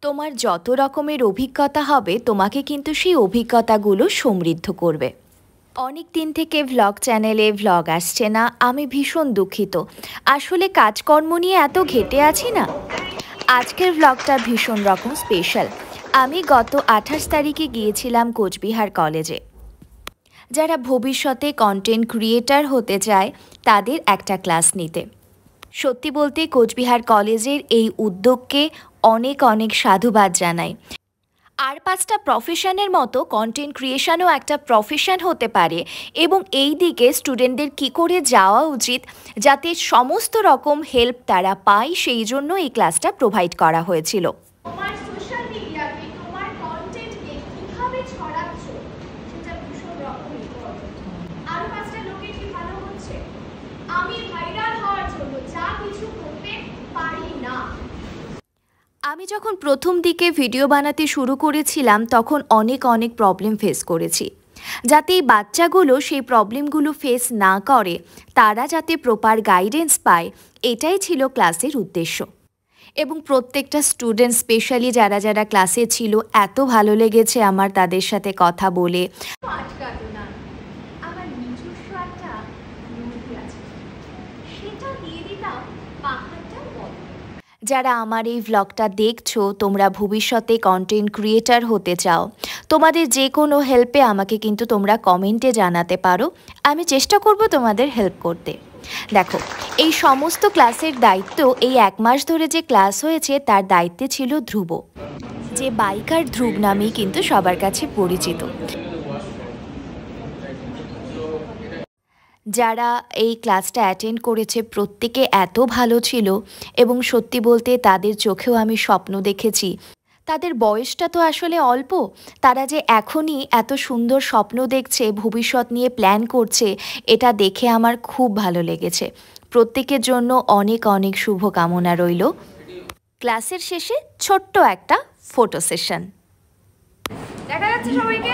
তোমার যত রকমের অভিজ্ঞতা হবে তোমাকে কিন্তু সেই অভিজ্ঞতাগুলো সমৃদ্ধ করবে। অনেক দিন থেকে ভ্লগ চ্যানেলে ভ্লগ আসছে না, আমি ভীষণ দুঃখিত। আসলে কাজকর্ম নিয়ে এত ঘেটে আছি না। আজকের ভ্লগটা ভীষণ রকম স্পেশাল। আমি গত 28 তারিখে গিয়েছিলাম কোচবিহার কলেজে। যারা ভবিষ্যতে কন্টেন্ট ক্রিয়েটার হতে চায় তাদের একটা ক্লাস নিতে। সত্যি বলতে কোচবিহার কলেজের এই উদ্যোগকে অনেক অনেক সাধুবাদ জানাই। আর 5টা প্রফেশনের মতো কন্টেন্ট ক্রিয়েশনও একটা প্রফেশন হতে পারে, এবং এই দিকে স্টুডেন্টদের কী করে যাওয়া উচিত যাতে সমস্ত রকম হেল্প তারা পায়, সেই জন্য এই ক্লাসটা প্রোভাইড করা হয়েছিল। তোমার সোশ্যাল মিডিয়াতে তোমার কন্টেন্টকে কিভাবে ছড়াচ্ছ সেটা ভীষণ রকম ইম্পর্টেন্ট। আরো 5টা লোকের কি ভালো হচ্ছে, আমি ভাইরাল হওয়ার জন্য যা কিছু করতে পারি না। আমি যখন প্রথম দিকে ভিডিও বানাতে শুরু করেছিলাম তখন অনেক অনেক প্রবলেম ফেস করেছি। যাতে এই বাচ্চাগুলো সেই প্রবলেমগুলো ফেস না করে, তারা যাতে প্রপার গাইডেন্স পায়, এটাই ছিল ক্লাসের উদ্দেশ্য। এবং প্রত্যেকটা স্টুডেন্ট, স্পেশালি যারা যারা ক্লাসে ছিল, এত ভালো লেগেছে আমার তাদের সাথে কথা বলে। আটকাতো না, আমার নিজস্ব একটা মূর্তি আছে, সেটা দিয়ে দিতাম পাহাড়টার মতো। যারা আমার এই ভ্লগটা দেখছো, তোমরা ভবিষ্যতে কন্টেন্ট ক্রিয়েটার হতে চাও, তোমাদের যে কোনো হেল্পে আমাকে কিন্তু তোমরা কমেন্টে জানাতে পারো। আমি চেষ্টা করব তোমাদের হেল্প করতে। দেখো, এই সমস্ত ক্লাসের দায়িত্ব, এই 1 মাস ধরে যে ক্লাস হয়েছে তার দায়িত্বে ছিল ধ্রুব, যে বাইকার ধ্রুব নামেই কিন্তু সবার কাছে পরিচিত। যারা এই ক্লাসটা অ্যাটেন্ড করেছে প্রত্যেকে এত ভালো ছিল, এবং সত্যি বলতে তাদের চোখেও আমি স্বপ্ন দেখেছি। তাদের বয়সটা তো আসলে অল্প, তারা যে এখনই এত সুন্দর স্বপ্ন দেখছে, ভবিষ্যৎ নিয়ে প্ল্যান করছে, এটা দেখে আমার খুব ভালো লেগেছে। প্রত্যেকের জন্য অনেক অনেক শুভকামনা রইল। ক্লাসের শেষে ছোট্ট একটা ফটো সেশন। দেখা যাচ্ছে সবাইকে।